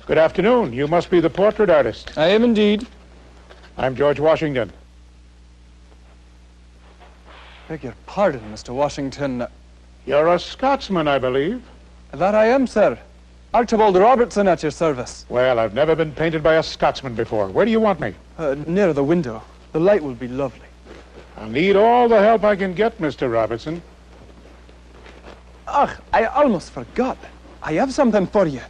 Good afternoon. You must be the portrait artist. I am indeed. I'm George Washington. Beg your pardon, Mr. Washington. You're a Scotsman, I believe. That I am, sir. Archibald Robertson at your service. Well, I've never been painted by a Scotsman before. Where do you want me? Near the window. The light will be lovely. I'll need all the help I can get, Mr. Robertson. Ach, I almost forgot. I have something for you.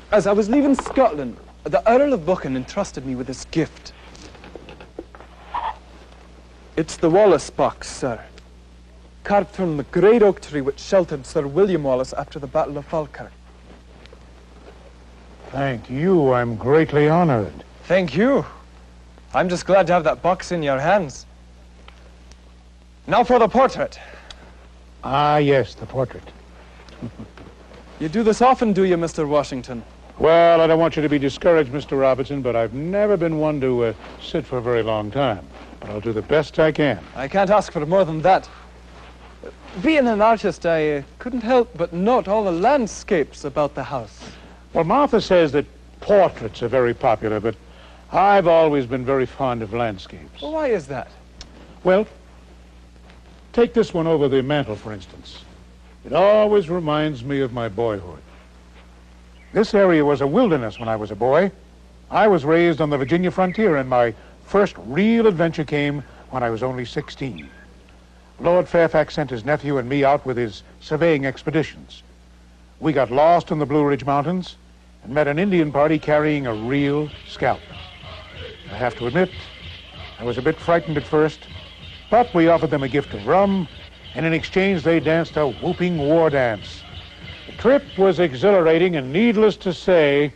As I was leaving Scotland, the Earl of Buchan entrusted me with this gift. It's the Wallace box, sir. Carved from the great oak tree which sheltered Sir William Wallace after the Battle of Falkirk. Thank you. I'm greatly honored. Thank you. I'm just glad to have that box in your hands. Now for the portrait. Ah, yes, the portrait. You do this often, do you, Mr. Washington? Well, I don't want you to be discouraged, Mr. Robertson, but I've never been one to sit for a very long time. But I'll do the best I can. I can't ask for more than that. Being an artist, I couldn't help but note all the landscapes about the house. Well, Martha says that portraits are very popular, but I've always been very fond of landscapes. Well, why is that? Well, take this one over the mantel, for instance. It always reminds me of my boyhood. This area was a wilderness when I was a boy. I was raised on the Virginia frontier, and my first real adventure came when I was only 16. Lord Fairfax sent his nephew and me out with his surveying expeditions. We got lost in the Blue Ridge Mountains and met an Indian party carrying a real scalp. I have to admit, I was a bit frightened at first, but we offered them a gift of rum, and in exchange they danced a whooping war dance. The trip was exhilarating, and needless to say,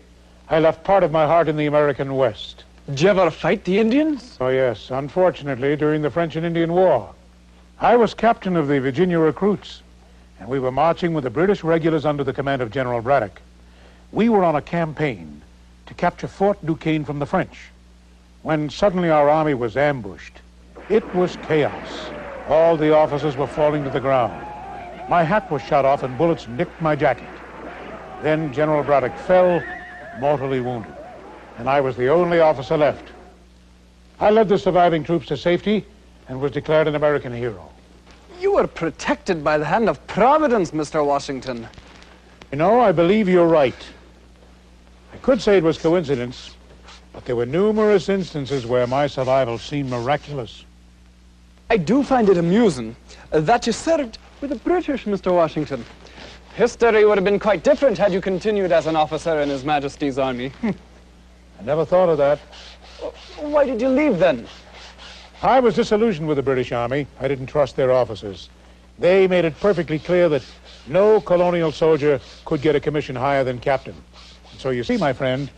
I left part of my heart in the American West. Did you ever fight the Indians? Oh, yes, unfortunately, during the French and Indian War. I was captain of the Virginia recruits, and we were marching with the British regulars under the command of General Braddock. We were on a campaign to capture Fort Duquesne from the French, when suddenly our army was ambushed. It was chaos. All the officers were falling to the ground. My hat was shot off and bullets nicked my jacket. Then General Braddock fell, mortally wounded, and I was the only officer left. I led the surviving troops to safety and was declared an American hero. You were protected by the hand of Providence, Mr. Washington. You know, I believe you're right. I could say it was coincidence, but there were numerous instances where my survival seemed miraculous. I do find it amusing that you served with the British, Mr. Washington. History would have been quite different had you continued as an officer in His Majesty's army. I never thought of that. Why did you leave then? I was disillusioned with the British Army. I didn't trust their officers. They made it perfectly clear that no colonial soldier could get a commission higher than captain. So you see, my friend,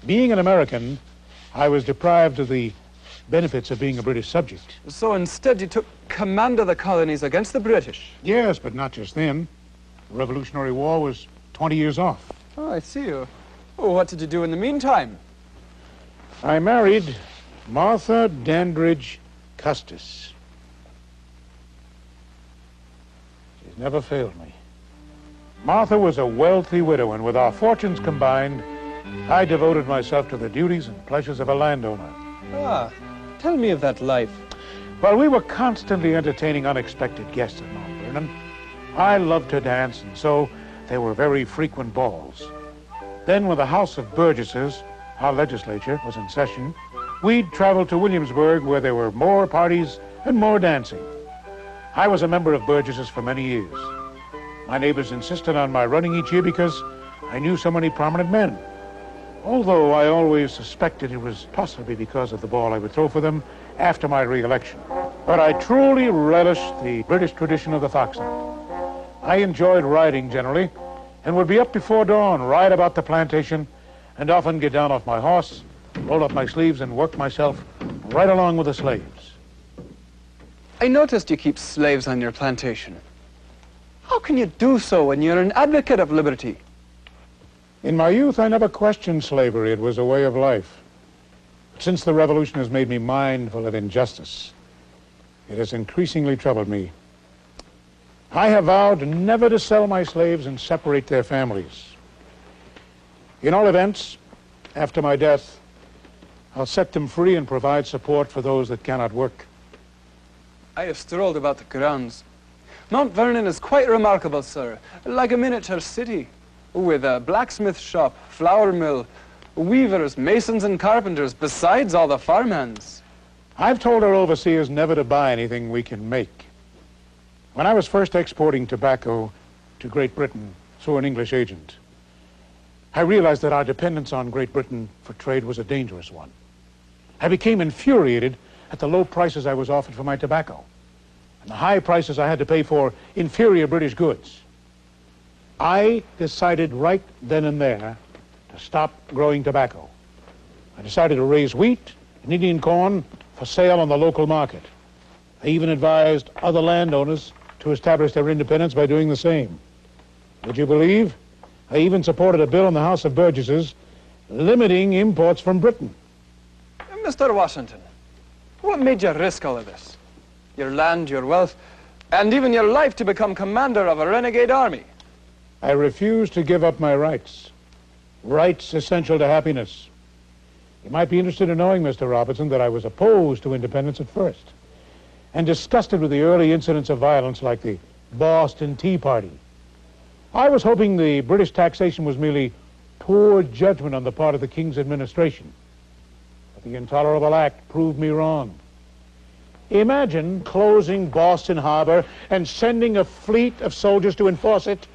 being an American, I was deprived of the benefits of being a British subject. So instead you took command of the colonies against the British? Yes, but not just then. The Revolutionary War was 20 years off. Oh, I see you. Oh, what did you do in the meantime? I married Martha Dandridge Custis. She's never failed me. Martha was a wealthy widow, and with our fortunes combined, I devoted myself to the duties and pleasures of a landowner. Ah, tell me of that life. Well, we were constantly entertaining unexpected guests at Mount Vernon. I loved to dance, and so there were very frequent balls. Then, when the House of Burgesses, our legislature, was in session, we'd travel to Williamsburg, where there were more parties and more dancing. I was a member of Burgesses for many years. My neighbors insisted on my running each year because I knew so many prominent men. Although I always suspected it was possibly because of the ball I would throw for them after my re-election. But I truly relished the British tradition of the foxhunt. I enjoyed riding generally, and would be up before dawn, ride about the plantation, and often get down off my horse, roll up my sleeves, and work myself right along with the slaves. I noticed you keep slaves on your plantation. How can you do so when you're an advocate of liberty? In my youth, I never questioned slavery. It was a way of life. But since the revolution has made me mindful of injustice, it has increasingly troubled me. I have vowed never to sell my slaves and separate their families. In all events, after my death, I'll set them free and provide support for those that cannot work. I have strolled about the grounds. Mount Vernon is quite remarkable, sir. Like a miniature city, with a blacksmith shop, flour mill, weavers, masons, and carpenters, besides all the farmhands. I've told our overseers never to buy anything we can make. When I was first exporting tobacco to Great Britain through an English agent, I realized that our dependence on Great Britain for trade was a dangerous one. I became infuriated at the low prices I was offered for my tobacco and the high prices I had to pay for inferior British goods. I decided right then and there to stop growing tobacco. I decided to raise wheat and Indian corn for sale on the local market. I even advised other landowners to establish their independence by doing the same. Would you believe? I even supported a bill in the House of Burgesses limiting imports from Britain. Mr. Washington, what made you risk all of this? Your land, your wealth, and even your life to become commander of a renegade army. I refused to give up my rights. Rights essential to happiness. You might be interested in knowing, Mr. Robertson, that I was opposed to independence at first and disgusted with the early incidents of violence like the Boston Tea Party. I was hoping the British taxation was merely poor judgment on the part of the King's administration. But the Intolerable Act proved me wrong. Imagine closing Boston Harbor and sending a fleet of soldiers to enforce it.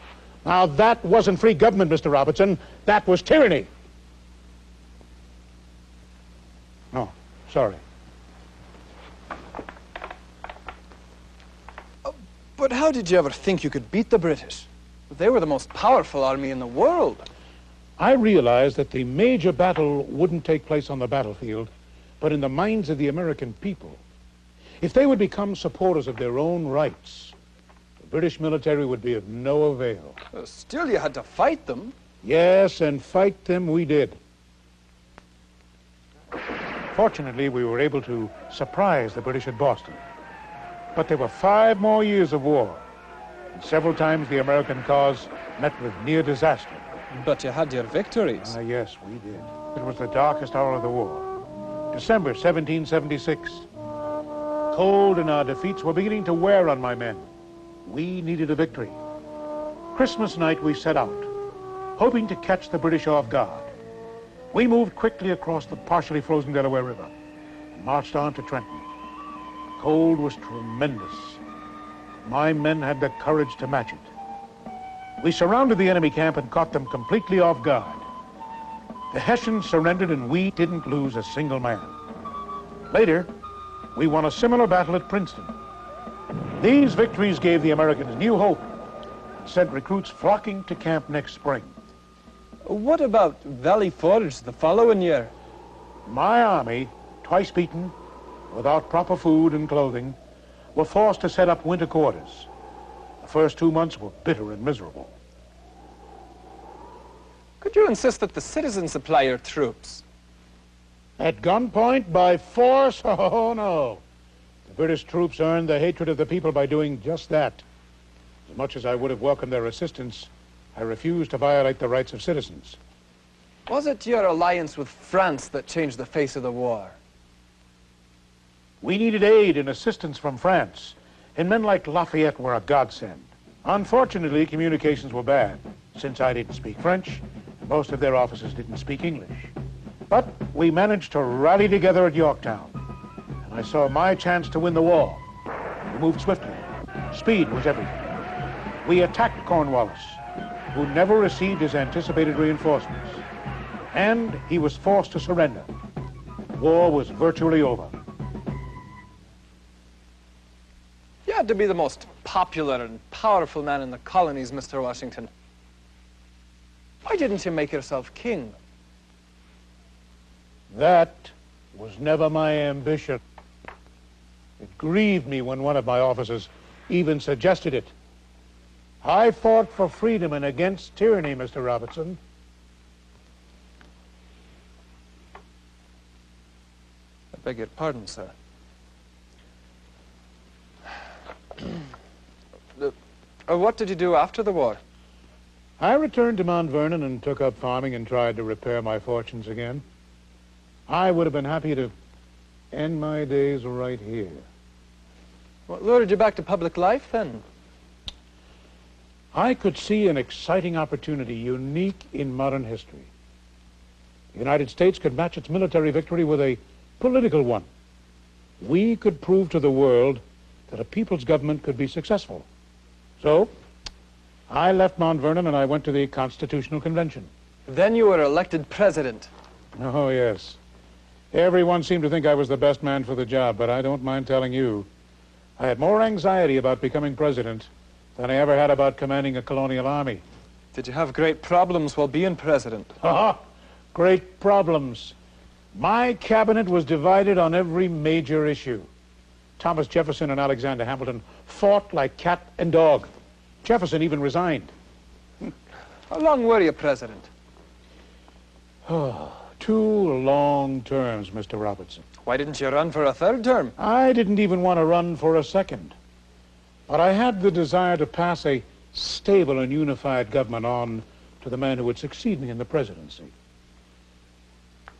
Now, that wasn't free government, Mr. Robertson. That was tyranny. Oh, sorry. But how did you ever think you could beat the British? They were the most powerful army in the world. I realized that the major battle wouldn't take place on the battlefield, but in the minds of the American people. If they would become supporters of their own rights, the British military would be of no avail. Still, you had to fight them. Yes, and fight them we did. Fortunately, we were able to surprise the British at Boston. But there were 5 more years of war, and several times the American cause met with near disaster. But you had your victories. Yes, we did. It was the darkest hour of the war. December 1776. Cold and our defeats were beginning to wear on my men. We needed a victory. Christmas night we set out, hoping to catch the British off guard. We moved quickly across the partially frozen Delaware River and marched on to Trenton. Cold was tremendous. My men had the courage to match it. We surrounded the enemy camp and caught them completely off guard. The Hessians surrendered and we didn't lose a single man. Later, we won a similar battle at Princeton. These victories gave the Americans new hope and sent recruits flocking to camp next spring. What about Valley Forge the following year? My army, twice beaten, without proper food and clothing, were forced to set up winter quarters. The first 2 months were bitter and miserable. Could you insist that the citizens supply your troops? At gunpoint, by force? Oh, no. The British troops earned the hatred of the people by doing just that. As much as I would have welcomed their assistance, I refused to violate the rights of citizens. Was it your alliance with France that changed the face of the war? We needed aid and assistance from France, and men like Lafayette were a godsend. Unfortunately, communications were bad, since I didn't speak French, and most of their officers didn't speak English. But we managed to rally together at Yorktown, and I saw my chance to win the war. We moved swiftly. Speed was everything. We attacked Cornwallis, who never received his anticipated reinforcements, and he was forced to surrender. War was virtually over. You had to be the most popular and powerful man in the colonies, Mr. Washington. Why didn't you make yourself king? That was never my ambition. It grieved me when one of my officers even suggested it. I fought for freedom and against tyranny, Mr. Robertson. I beg your pardon, sir. What did you do after the war? I returned to Mount Vernon and took up farming and tried to repair my fortunes again. I would have been happy to end my days right here. What lured you back to public life, then? I could see an exciting opportunity unique in modern history. The United States could match its military victory with a political one. We could prove to the world that a people's government could be successful. So, I left Mount Vernon and I went to the Constitutional Convention. Then you were elected president. Oh, yes. Everyone seemed to think I was the best man for the job, but I don't mind telling you, I had more anxiety about becoming president than I ever had about commanding a colonial army. Did you have great problems while being president? Great problems. My cabinet was divided on every major issue. Thomas Jefferson and Alexander Hamilton fought like cat and dog. Jefferson even resigned. How long were you president? 2 long terms, Mr. Robertson. Why didn't you run for a third term? I didn't even want to run for a second. But I had the desire to pass a stable and unified government on to the man who would succeed me in the presidency.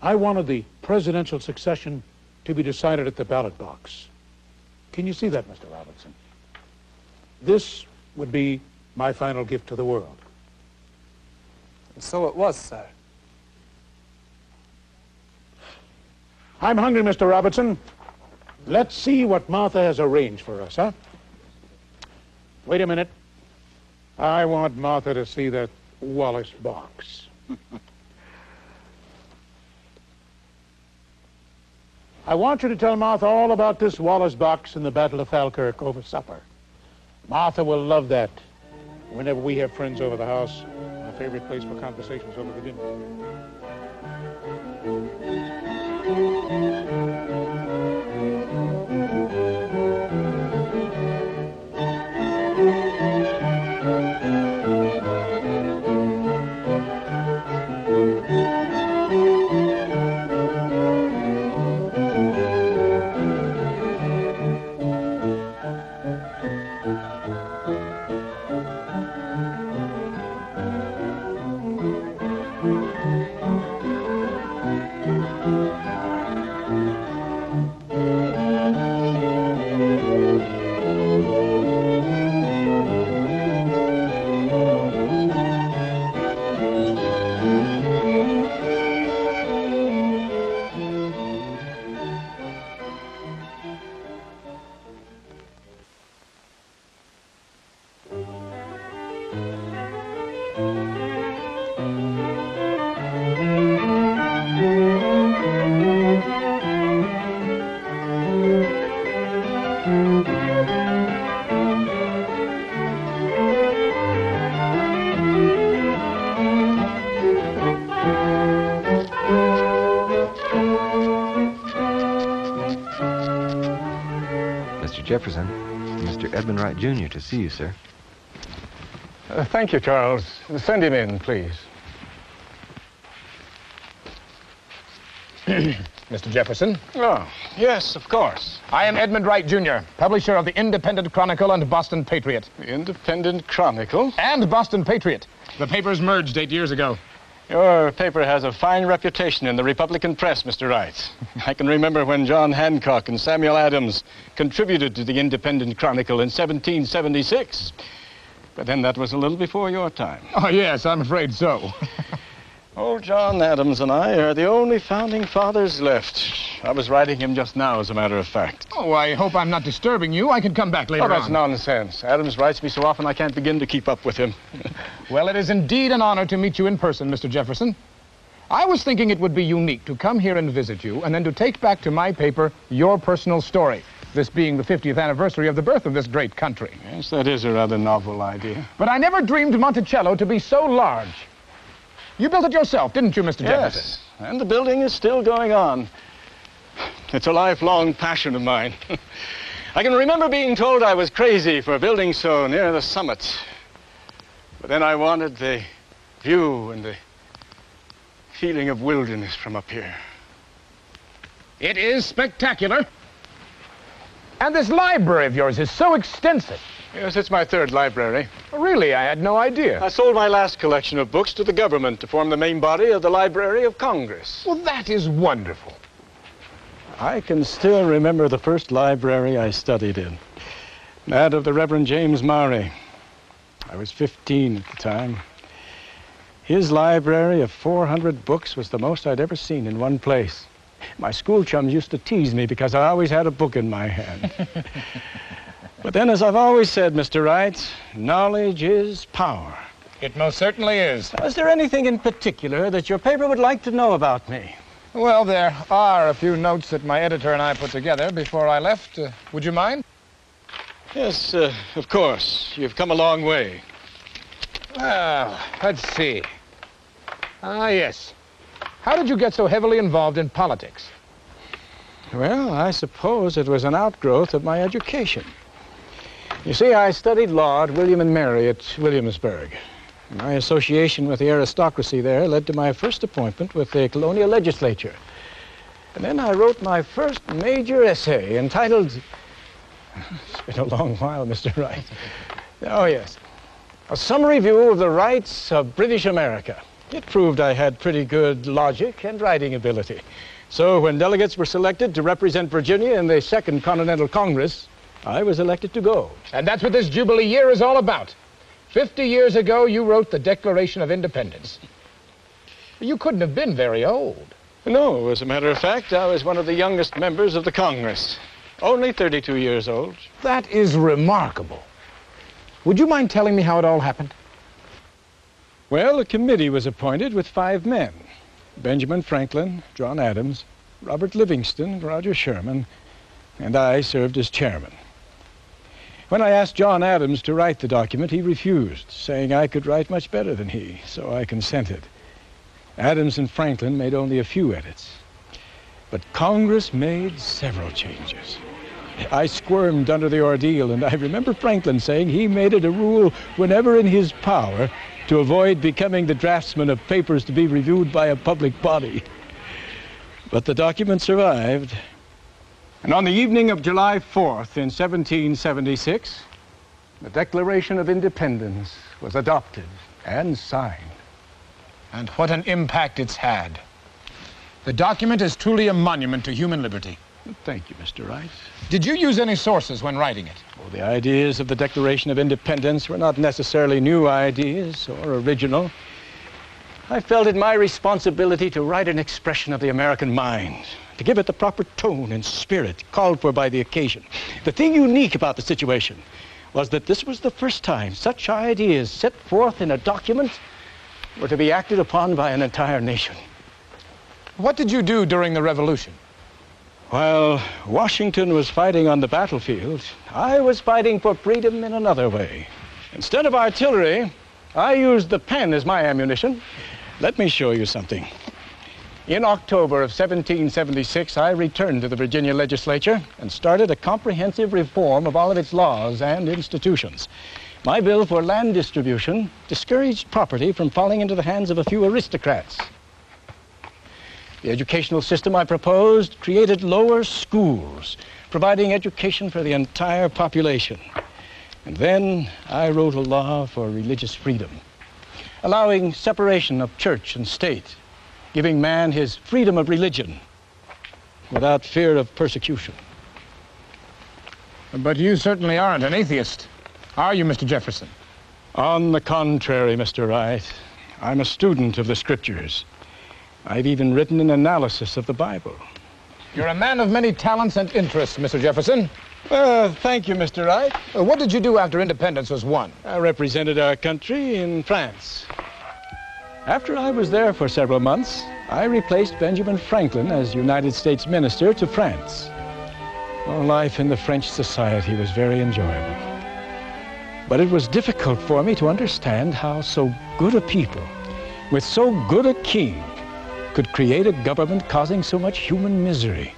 I wanted the presidential succession to be decided at the ballot box. Can you see that, Mr. Robertson? This would be my final gift to the world. And so it was, sir. I'm hungry, Mr. Robertson. Let's see what Martha has arranged for us, huh? Wait a minute. I want Martha to see that Wallace box. I want you to tell Martha all about this Wallace box in the Battle of Falkirk over supper. Martha will love that. Whenever we have friends over the house, my favorite place for conversations over the dinner. Jefferson, Mr. Edmund Wright, Jr. to see you, sir. Thank you, Charles. Send him in, please. Mr. Jefferson? Oh, yes, of course. I am Edmund Wright, Jr., publisher of the Independent Chronicle and Boston Patriot. The Independent Chronicle? And Boston Patriot. The papers merged 8 years ago. Your paper has a fine reputation in the Republican press, Mr. Wright. I can remember when John Hancock and Samuel Adams contributed to the Independent Chronicle in 1776. But then that was a little before your time. Oh, yes, I'm afraid so. Old John Adams and I are the only founding fathers left. I was writing him just now, as a matter of fact. Oh, I hope I'm not disturbing you. I can come back later on. Oh, that's nonsense. Adams writes me so often I can't begin to keep up with him. Well, it is indeed an honor to meet you in person, Mr. Jefferson. I was thinking it would be unique to come here and visit you, and then to take back to my paper your personal story, this being the 50th anniversary of the birth of this great country. Yes, that is a rather novel idea. But I never dreamed Monticello to be so large. You built it yourself, didn't you, Mr. Jefferson? Yes, and the building is still going on. It's a lifelong passion of mine. I can remember being told I was crazy for building so near the summit. But then I wanted the view and the feeling of wilderness from up here. It is spectacular. And this library of yours is so extensive. Yes, it's my third library. Really, I had no idea. I sold my last collection of books to the government to form the main body of the Library of Congress. Well, that is wonderful. I can still remember the first library I studied in, that of the Reverend James Maury. I was 15 at the time. His library of 400 books was the most I'd ever seen in one place. My school chums used to tease me because I always had a book in my hand. But then, as I've always said, Mr. Wright, knowledge is power. It most certainly is. Is there anything in particular that your paper would like to know about me? Well, there are a few notes that my editor and I put together before I left. Would you mind? Yes, of course. You've come a long way. Well, let's see. Ah, yes. How did you get so heavily involved in politics? Well, I suppose it was an outgrowth of my education. You see, I studied law at William and Mary at Williamsburg. My association with the aristocracy there led to my first appointment with the colonial legislature. And then I wrote my first major essay entitled... It's been a long while, Mr. Wright. Oh, yes. A summary view of the rights of British America. It proved I had pretty good logic and writing ability. So when delegates were selected to represent Virginia in the Second Continental Congress, I was elected to go. And that's what this Jubilee year is all about. 50 years ago, you wrote the Declaration of Independence. You couldn't have been very old. No, as a matter of fact, I was one of the youngest members of the Congress. Only 32 years old. That is remarkable. Would you mind telling me how it all happened? Well, a committee was appointed with 5 men. Benjamin Franklin, John Adams, Robert Livingston, Roger Sherman, and I served as chairman. When I asked John Adams to write the document, he refused, saying I could write much better than he, so I consented. Adams and Franklin made only a few edits, but Congress made several changes. I squirmed under the ordeal, and I remember Franklin saying he made it a rule whenever in his power to avoid becoming the draftsman of papers to be reviewed by a public body. But the document survived. And on the evening of July 4th in 1776, the Declaration of Independence was adopted and signed. And what an impact it's had. The document is truly a monument to human liberty. Thank you, Mr. Wright. Did you use any sources when writing it? Well, the ideas of the Declaration of Independence were not necessarily new ideas or original. I felt it my responsibility to write an expression of the American mind, to give it the proper tone and spirit called for by the occasion. The thing unique about the situation was that this was the first time such ideas set forth in a document were to be acted upon by an entire nation. What did you do during the Revolution? While Washington was fighting on the battlefield, I was fighting for freedom in another way. Instead of artillery, I used the pen as my ammunition. Let me show you something. In October of 1776, I returned to the Virginia legislature and started a comprehensive reform of all of its laws and institutions. My bill for land distribution discouraged property from falling into the hands of a few aristocrats. The educational system I proposed created lower schools, providing education for the entire population. And then I wrote a law for religious freedom, allowing separation of church and state, giving man his freedom of religion without fear of persecution. But you certainly aren't an atheist, are you, Mr. Jefferson? On the contrary, Mr. Wright, I'm a student of the scriptures. I've even written an analysis of the Bible. You're a man of many talents and interests, Mr. Jefferson. Thank you, Mr. Wright. What did you do after independence was won? I represented our country in France. After I was there for several months, I replaced Benjamin Franklin as United States Minister to France. Well, life in the French society was very enjoyable. But it was difficult for me to understand how so good a people, with so good a king, could create a government causing so much human misery.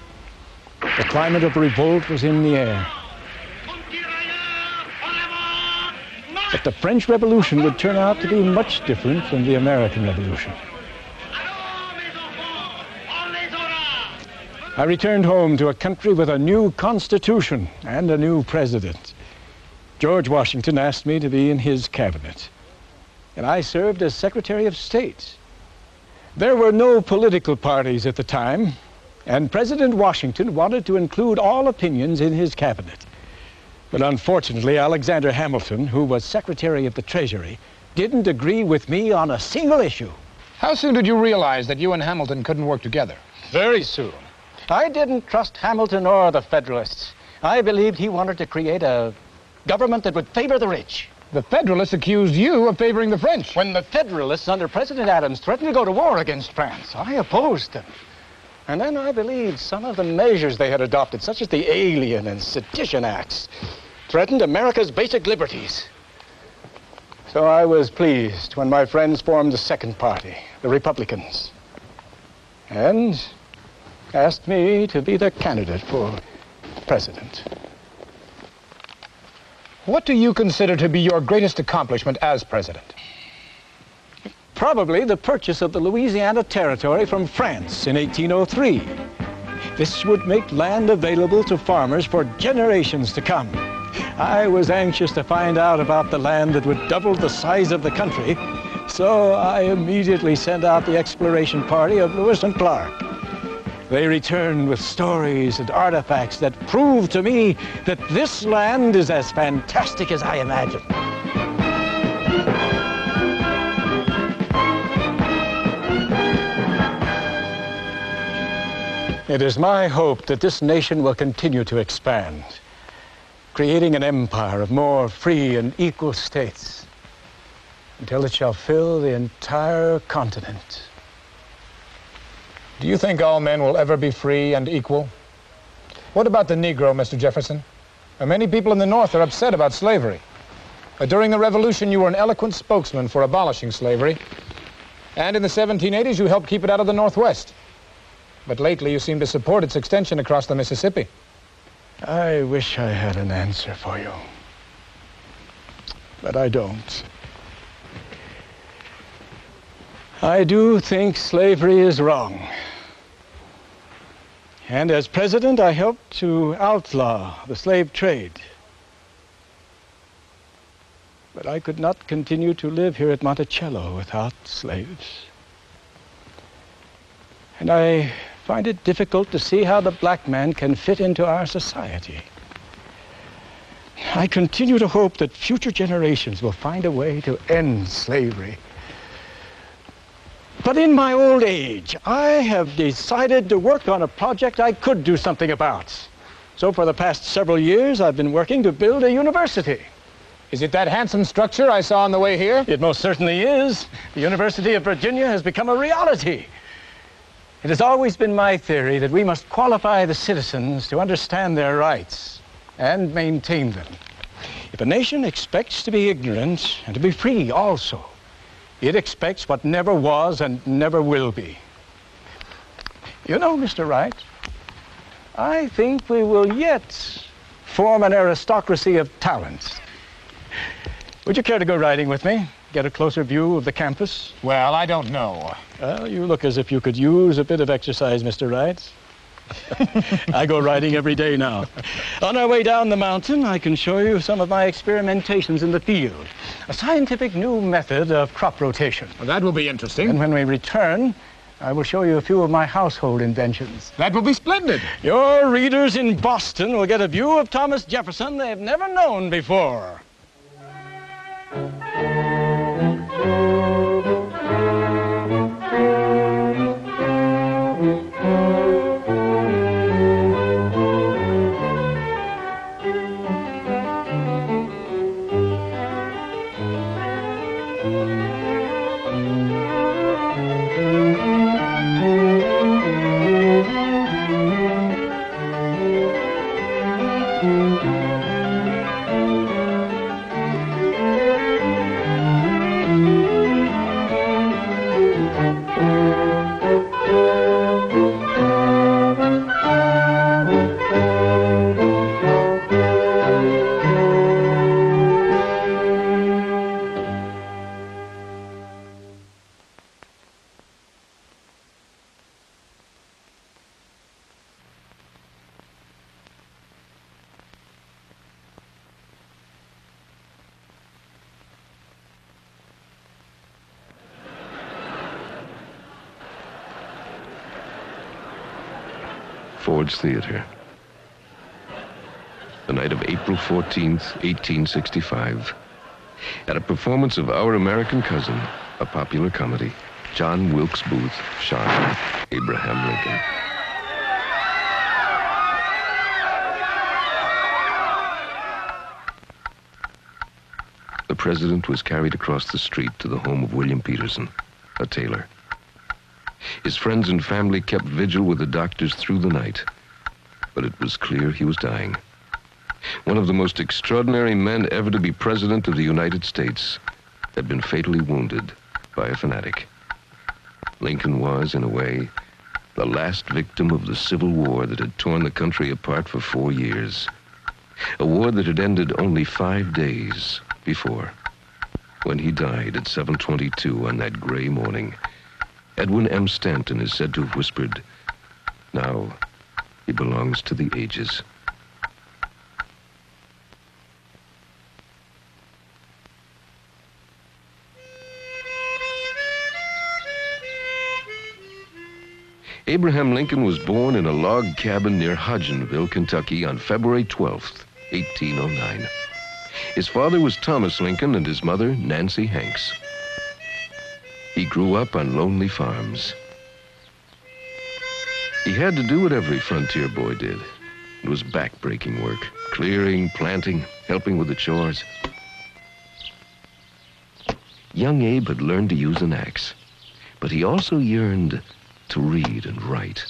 The climate of revolt was in the air. But the French Revolution would turn out to be much different from the American Revolution. I returned home to a country with a new constitution and a new president. George Washington asked me to be in his cabinet, and I served as Secretary of State. There were no political parties at the time, and President Washington wanted to include all opinions in his cabinet. But unfortunately, Alexander Hamilton, who was Secretary of the Treasury, didn't agree with me on a single issue. How soon did you realize that you and Hamilton couldn't work together? Very soon. I didn't trust Hamilton or the Federalists. I believed he wanted to create a government that would favor the rich. The Federalists accused you of favoring the French. When the Federalists under President Adams threatened to go to war against France, I opposed them. And then I believed some of the measures they had adopted, such as the Alien and Sedition Acts, threatened America's basic liberties. So I was pleased when my friends formed the second party, the Republicans, and asked me to be their candidate for president. What do you consider to be your greatest accomplishment as president? Probably the purchase of the Louisiana Territory from France in 1803. This would make land available to farmers for generations to come. I was anxious to find out about the land that would double the size of the country, so I immediately sent out the exploration party of Lewis and Clark. They returned with stories and artifacts that proved to me that this land is as fantastic as I imagined. It is my hope that this nation will continue to expand, creating an empire of more free and equal states until it shall fill the entire continent. Do you think all men will ever be free and equal? What about the Negro, Mr. Jefferson? Many people in the North are upset about slavery. During the Revolution, you were an eloquent spokesman for abolishing slavery. And in the 1780s, you helped keep it out of the Northwest. But lately, you seem to support its extension across the Mississippi. I wish I had an answer for you, but I don't. I do think slavery is wrong. And as president, I helped to outlaw the slave trade. But I could not continue to live here at Monticello without slaves. And I find it difficult to see how the black man can fit into our society. I continue to hope that future generations will find a way to end slavery. But in my old age, I have decided to work on a project I could do something about. So for the past several years, I've been working to build a university. Is it that handsome structure I saw on the way here? It most certainly is. The University of Virginia has become a reality. It has always been my theory that we must qualify the citizens to understand their rights and maintain them. If a nation expects to be ignorant and to be free also, it expects what never was and never will be. You know, Mr. Wright, I think we will yet form an aristocracy of talent. Would you care to go riding with me? Get a closer view of the campus? Well, I don't know. Well, you look as if you could use a bit of exercise, Mr. Wright. I go riding every day now. On our way down the mountain, I can show you some of my experimentations in the field. A scientific new method of crop rotation. Well, that will be interesting. And when we return, I will show you a few of my household inventions. That will be splendid. Your readers in Boston will get a view of Thomas Jefferson they've never known before. Ford's Theater. The night of April 14th, 1865. At a performance of Our American Cousin, a popular comedy, John Wilkes Booth shot Abraham Lincoln. The president was carried across the street to the home of William Peterson, a tailor. His friends and family kept vigil with the doctors through the night, but it was clear he was dying. One of the most extraordinary men ever to be president of the United States had been fatally wounded by a fanatic. Lincoln was, in a way, the last victim of the Civil War that had torn the country apart for 4 years. A war that had ended only 5 days before. When he died at 7:22 on that gray morning, Edwin M. Stanton is said to have whispered, "Now he belongs to the ages." Abraham Lincoln was born in a log cabin near Hodgenville, Kentucky on February 12th, 1809. His father was Thomas Lincoln and his mother, Nancy Hanks. He grew up on lonely farms. He had to do what every frontier boy did. It was back-breaking work, clearing, planting, helping with the chores. Young Abe had learned to use an axe, but he also yearned to read and write,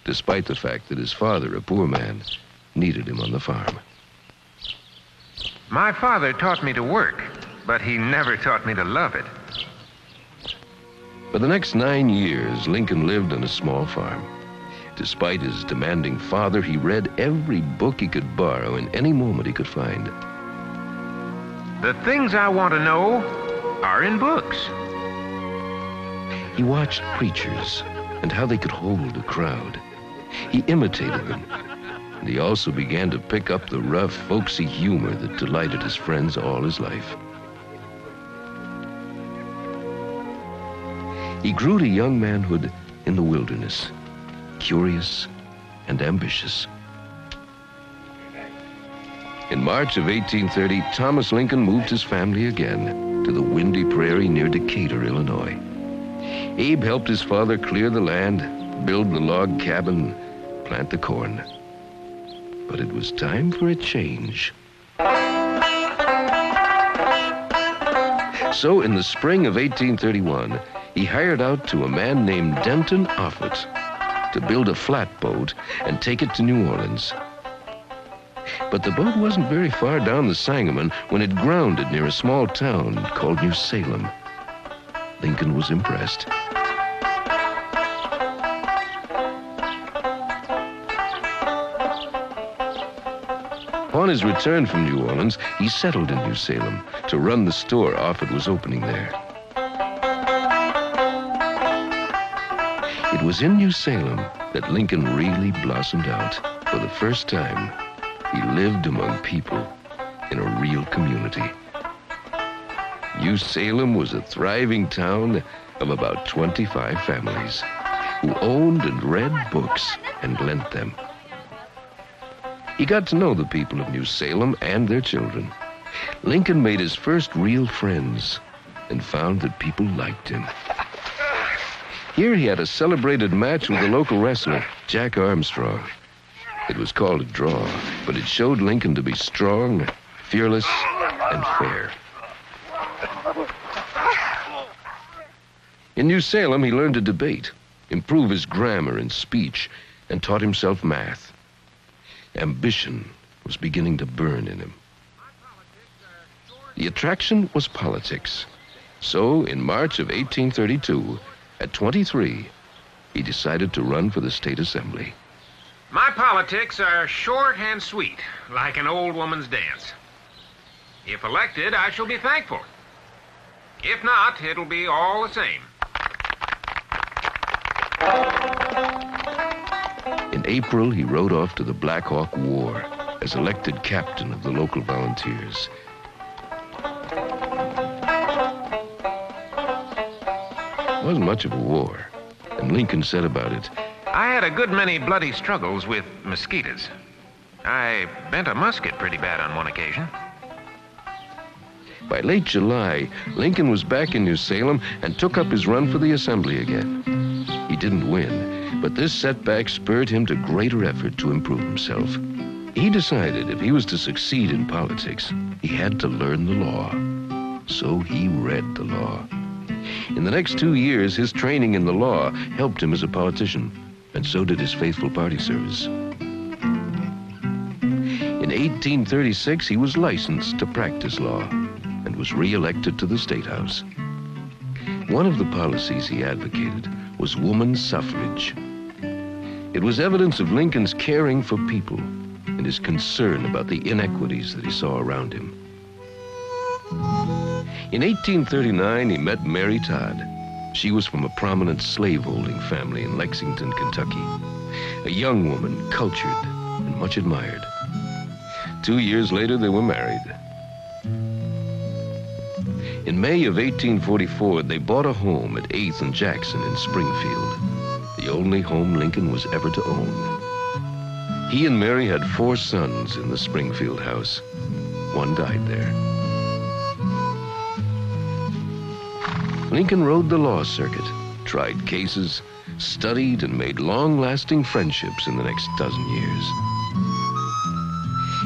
despite the fact that his father, a poor man, needed him on the farm. My father taught me to work, but he never taught me to love it. For the next 9 years, Lincoln lived on a small farm. Despite his demanding father, he read every book he could borrow in any moment he could find. The things I want to know are in books. He watched preachers and how they could hold a crowd. He imitated them, and he also began to pick up the rough, folksy humor that delighted his friends all his life. He grew to young manhood in the wilderness, curious and ambitious. In March of 1830, Thomas Lincoln moved his family again to the windy prairie near Decatur, Illinois. Abe helped his father clear the land, build the log cabin, plant the corn. But it was time for a change. So in the spring of 1831, he hired out to a man named Denton Offutt to build a flatboat and take it to New Orleans. But the boat wasn't very far down the Sangamon when it grounded near a small town called New Salem. Lincoln was impressed. Upon his return from New Orleans, he settled in New Salem to run the store Offutt was opening there. It was in New Salem that Lincoln really blossomed out. For the first time, he lived among people in a real community. New Salem was a thriving town of about 25 families who owned and read books and lent them. He got to know the people of New Salem and their children. Lincoln made his first real friends and found that people liked him. Here he had a celebrated match with a local wrestler, Jack Armstrong. It was called a draw, but it showed Lincoln to be strong, fearless, and fair. In New Salem, he learned to debate, improve his grammar and speech, and taught himself math. Ambition was beginning to burn in him. The attraction was politics. So, in March of 1832, at 23, he decided to run for the state assembly. My politics are short and sweet, like an old woman's dance. If elected, I shall be thankful. If not, it'll be all the same. In April, he rode off to the Black Hawk War as elected captain of the local volunteers. It wasn't much of a war, and Lincoln said about it, I had a good many bloody struggles with mosquitoes. I bent a musket pretty bad on one occasion. By late July, Lincoln was back in New Salem and took up his run for the Assembly again. He didn't win, but this setback spurred him to greater effort to improve himself. He decided if he was to succeed in politics, he had to learn the law. So he read the law. In the next 2 years, his training in the law helped him as a politician, and so did his faithful party service. In 1836, he was licensed to practice law and was re-elected to the State House. One of the policies he advocated was woman's suffrage. It was evidence of Lincoln's caring for people and his concern about the inequities that he saw around him. In 1839, he met Mary Todd. She was from a prominent slaveholding family in Lexington, Kentucky. A young woman, cultured and much admired. 2 years later, they were married. In May of 1844, they bought a home at 8th and Jackson in Springfield, the only home Lincoln was ever to own. He and Mary had 4 sons in the Springfield house. One died there. Lincoln rode the law circuit, tried cases, studied, and made long-lasting friendships in the next dozen years.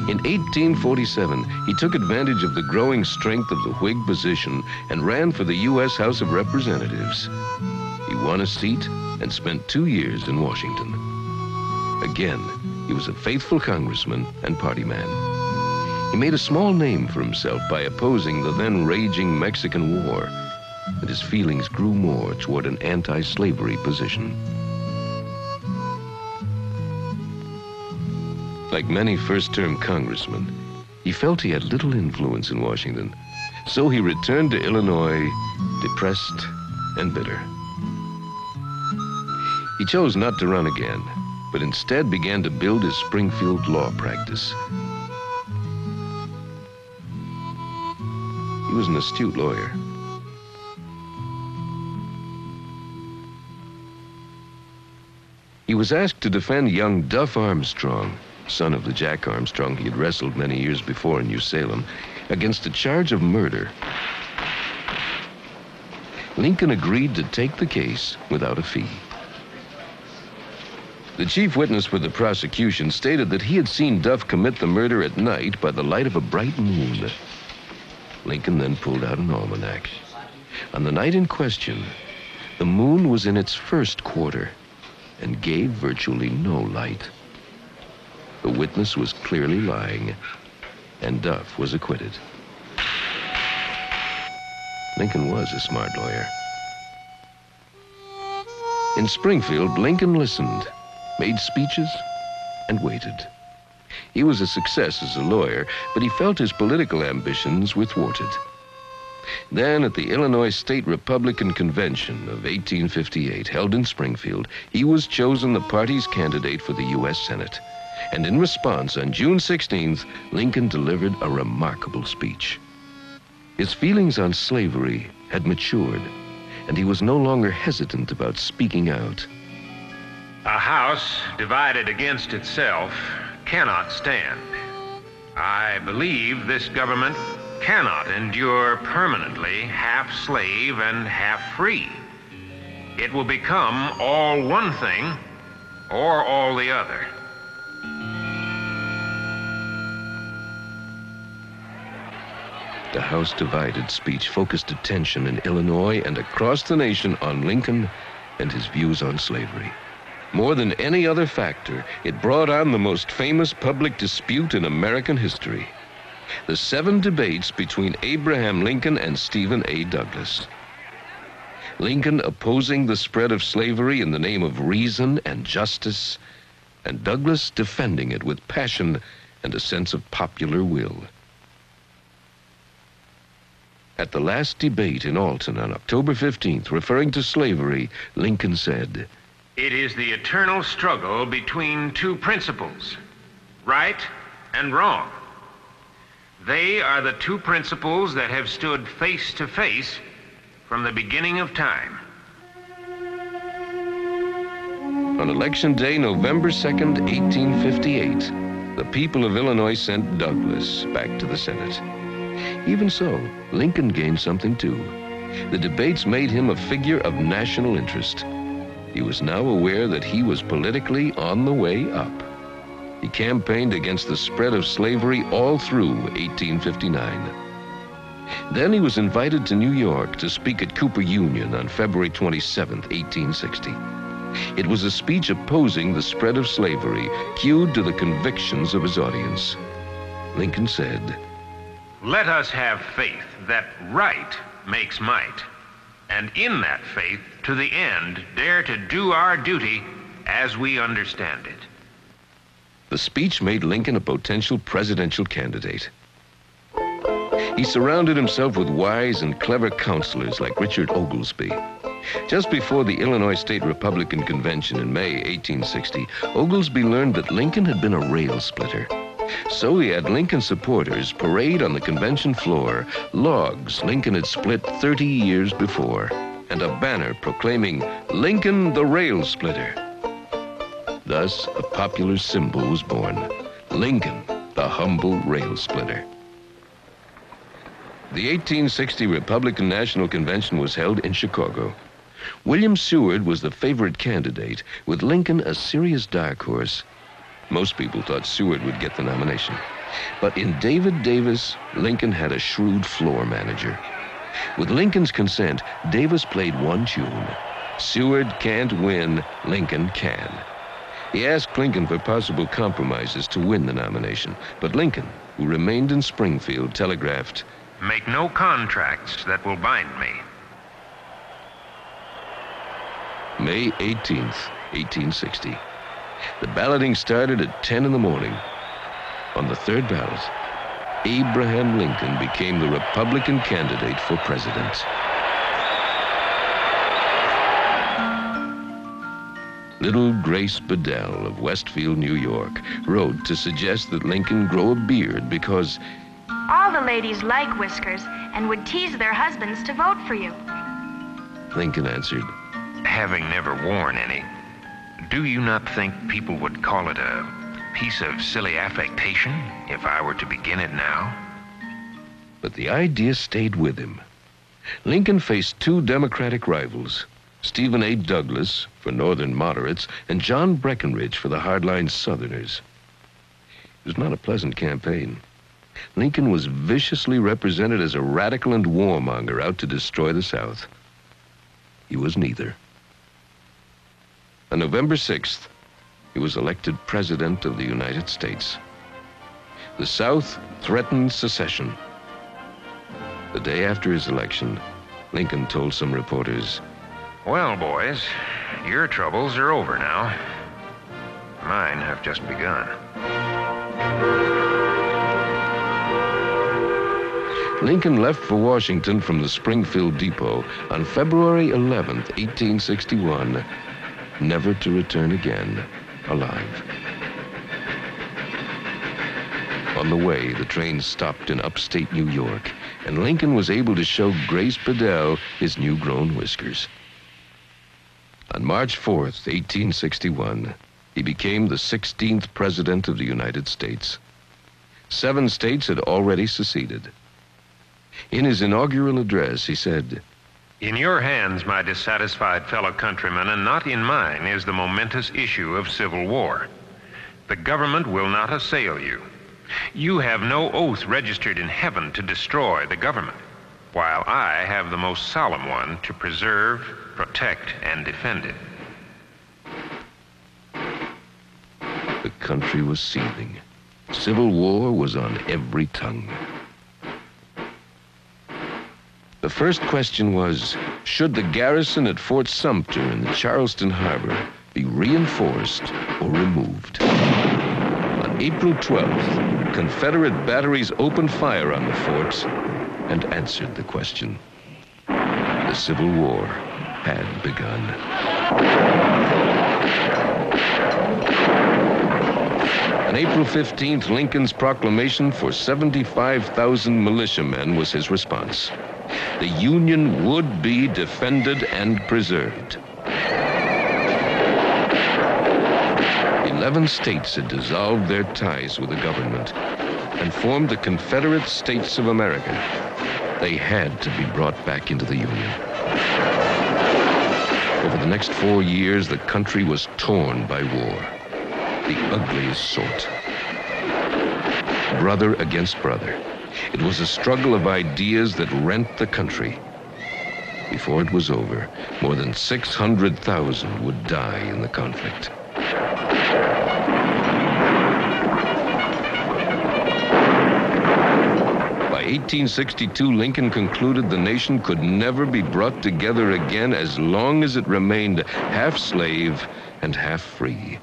In 1847, he took advantage of the growing strength of the Whig position and ran for the U.S. House of Representatives. He won a seat and spent 2 years in Washington. Again, he was a faithful congressman and party man. He made a small name for himself by opposing the then raging Mexican War, and his feelings grew more toward an anti-slavery position. Like many first-term congressmen, he felt he had little influence in Washington, so he returned to Illinois, depressed and bitter. He chose not to run again, but instead began to build his Springfield law practice. He was an astute lawyer. He was asked to defend young Duff Armstrong, son of the Jack Armstrong he had wrestled many years before in New Salem, against a charge of murder. Lincoln agreed to take the case without a fee. The chief witness for the prosecution stated that he had seen Duff commit the murder at night by the light of a bright moon. Lincoln then pulled out an almanac. On the night in question, the moon was in its first quarter and gave virtually no light. The witness was clearly lying, and Duff was acquitted. Lincoln was a smart lawyer. In Springfield, Lincoln listened, made speeches, and waited. He was a success as a lawyer, but he felt his political ambitions were thwarted. Then, at the Illinois State Republican Convention of 1858, held in Springfield, he was chosen the party's candidate for the U.S. Senate. And in response, on June 16th, Lincoln delivered a remarkable speech. His feelings on slavery had matured, and he was no longer hesitant about speaking out. A house divided against itself cannot stand. I believe this government cannot endure permanently half slave and half free. It will become all one thing or all the other. The House divided speech focused attention in Illinois and across the nation on Lincoln and his views on slavery. More than any other factor, it brought on the most famous public dispute in American history: the 7 debates between Abraham Lincoln and Stephen A. Douglas. Lincoln opposing the spread of slavery in the name of reason and justice, and Douglas defending it with passion and a sense of popular will. At the last debate in Alton on October 15th, referring to slavery, Lincoln said, "It is the eternal struggle between two principles, right and wrong. They are the two principles that have stood face to face from the beginning of time." On Election Day, November 2nd, 1858, the people of Illinois sent Douglas back to the Senate. Even so, Lincoln gained something too. The debates made him a figure of national interest. He was now aware that he was politically on the way up. He campaigned against the spread of slavery all through 1859. Then he was invited to New York to speak at Cooper Union on February 27, 1860. It was a speech opposing the spread of slavery, cued to the convictions of his audience. Lincoln said, "Let us have faith that right makes might, and in that faith, to the end, dare to do our duty as we understand it." The speech made Lincoln a potential presidential candidate. He surrounded himself with wise and clever counselors like Richard Oglesby. Just before the Illinois State Republican Convention in May 1860, Oglesby learned that Lincoln had been a rail splitter. So he had Lincoln supporters parade on the convention floor logs Lincoln had split 30 years before, and a banner proclaiming Lincoln the Rail Splitter. Thus, a popular symbol was born, Lincoln, the humble rail splitter. The 1860 Republican National Convention was held in Chicago. William Seward was the favorite candidate, with Lincoln a serious dark horse. Most people thought Seward would get the nomination. But in David Davis, Lincoln had a shrewd floor manager. With Lincoln's consent, Davis played one tune. Seward can't win, Lincoln can. He asked Lincoln for possible compromises to win the nomination, but Lincoln, who remained in Springfield, telegraphed, "Make no contracts that will bind me." May 18th, 1860. The balloting started at 10 in the morning. On the third ballot, Abraham Lincoln became the Republican candidate for president. Little Grace Bedell of Westfield, New York, wrote to suggest that Lincoln grow a beard because all the ladies like whiskers and would tease their husbands to vote for you. Lincoln answered, "Having never worn any, do you not think people would call it a piece of silly affectation if I were to begin it now?" But the idea stayed with him. Lincoln faced two Democratic rivals, Stephen A. Douglas for Northern moderates and John Breckinridge for the hardline Southerners. It was not a pleasant campaign. Lincoln was viciously represented as a radical and warmonger out to destroy the South. He was neither. On November 6th, he was elected President of the United States. The South threatened secession. The day after his election, Lincoln told some reporters, "Well, boys, your troubles are over now. Mine have just begun." Lincoln left for Washington from the Springfield Depot on February 11th, 1861, never to return again alive. On the way, the train stopped in upstate New York, and Lincoln was able to show Grace Bedell his new-grown whiskers. On March 4th, 1861, he became the 16th President of the United States. 7 states had already seceded. In his inaugural address, he said, "In your hands, my dissatisfied fellow countrymen, and not in mine, is the momentous issue of civil war. The government will not assail you. You have no oath registered in heaven to destroy the government, while I have the most solemn one to preserve, protect, and defend it." The country was seething. Civil war was on every tongue. The first question was, should the garrison at Fort Sumter in the Charleston Harbor be reinforced or removed? On April 12th, Confederate batteries opened fire on the fort and answered the question. The Civil War had begun. On April 15th, Lincoln's proclamation for 75,000 militiamen was his response. The Union would be defended and preserved. 11 states had dissolved their ties with the government and formed the Confederate States of America. They had to be brought back into the Union. Over the next 4 years, the country was torn by war, the ugliest sort. Brother against brother. It was a struggle of ideas that rent the country. Before it was over, more than 600,000 would die in the conflict. By 1862, Lincoln concluded the nation could never be brought together again as long as it remained half slave and half free.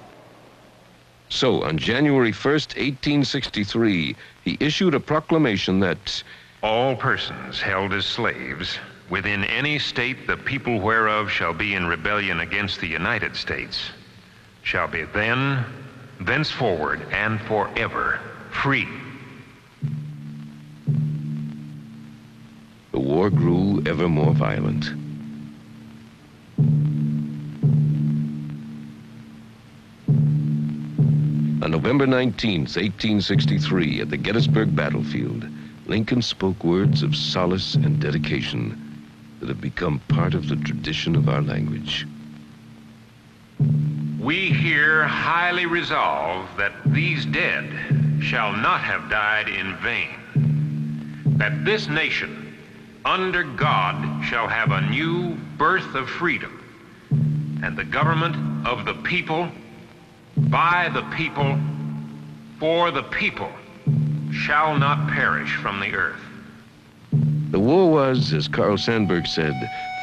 So, on January 1st, 1863, he issued a proclamation that all persons held as slaves within any state the people whereof shall be in rebellion against the United States shall be then, thenceforward, and forever free. the war grew ever more violent. On November 19th, 1863, at the Gettysburg battlefield, Lincoln spoke words of solace and dedication that have become part of the tradition of our language. We here highly resolve that these dead shall not have died in vain, that this nation, under God, shall have a new birth of freedom, and the government of the people, by the people, for the people, shall not perish from the earth. The war was, as Carl Sandburg said,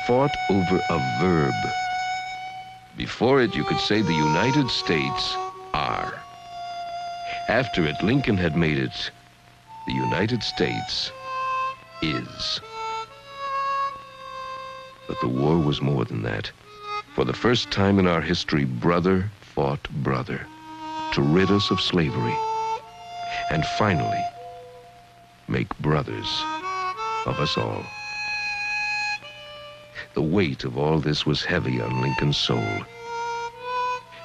fought over a verb. Before it, you could say the United States are. After it, Lincoln had made it, the United States is. But the war was more than that. For the first time in our history, brother fought brother to rid us of slavery and finally make brothers of us all. The weight of all this was heavy on Lincoln's soul,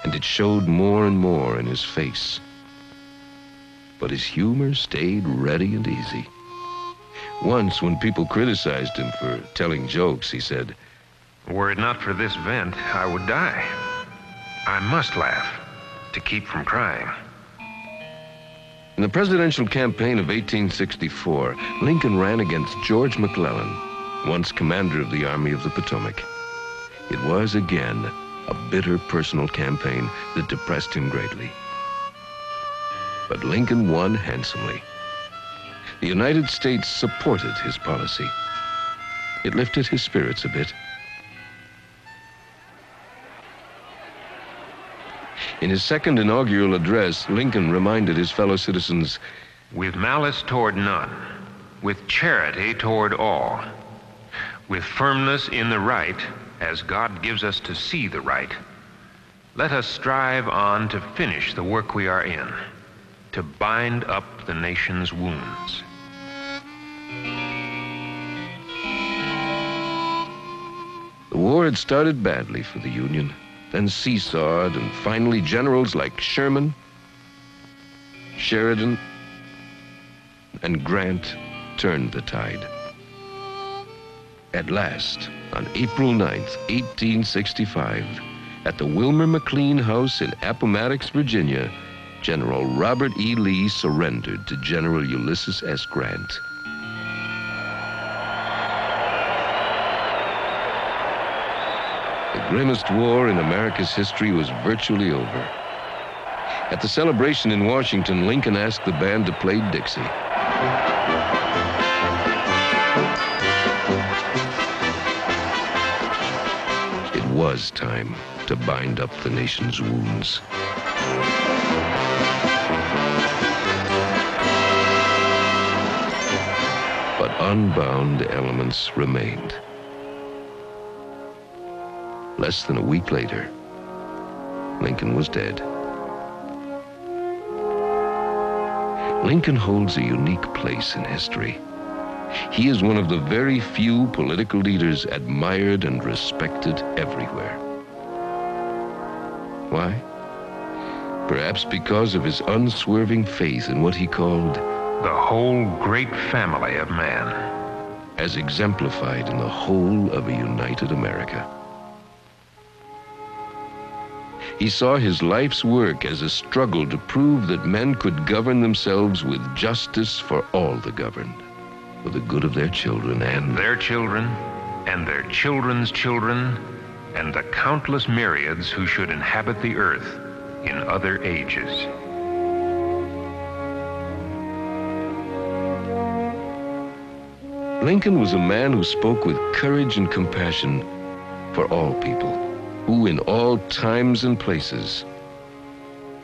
and it showed more and more in his face. But his humor stayed ready and easy. Once, when people criticized him for telling jokes, he said, "Were it not for this vent, I would die. I must laugh to keep from crying." In the presidential campaign of 1864, Lincoln ran against George McClellan, once commander of the Army of the Potomac. It was, again, a bitter personal campaign that depressed him greatly. But Lincoln won handsomely. The United States supported his policy. It lifted his spirits a bit. In his second inaugural address, Lincoln reminded his fellow citizens, "With malice toward none, with charity toward all, with firmness in the right, as God gives us to see the right, let us strive on to finish the work we are in, to bind up the nation's wounds." The war had started badly for the Union, then seesawed, and finally generals like Sherman, Sheridan, and Grant turned the tide. At last, on April 9th, 1865, at the Wilmer McLean House in Appomattox, Virginia, General Robert E. Lee surrendered to General Ulysses S. Grant. The grimmest war in America's history was virtually over. At the celebration in Washington, Lincoln asked the band to play Dixie. It was time to bind up the nation's wounds. But unbound elements remained. Less than a week later, Lincoln was dead. Lincoln holds a unique place in history. He is one of the very few political leaders admired and respected everywhere. Why? perhaps because of his unswerving faith in what he called the whole great family of man, as exemplified in the whole of a united America. He saw his life's work as a struggle to prove that men could govern themselves with justice for all the governed, for the good of their children and their children, and their children's children, and the countless myriads who should inhabit the earth in other ages. Lincoln was a man who spoke with courage and compassion for all people, who in all times and places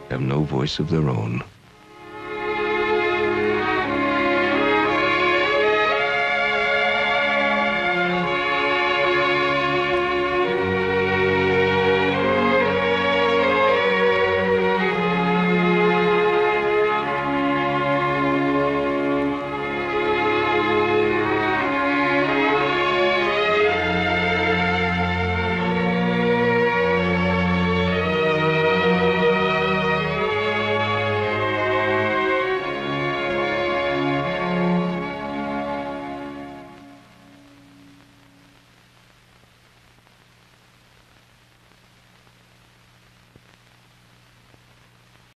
have no voice of their own.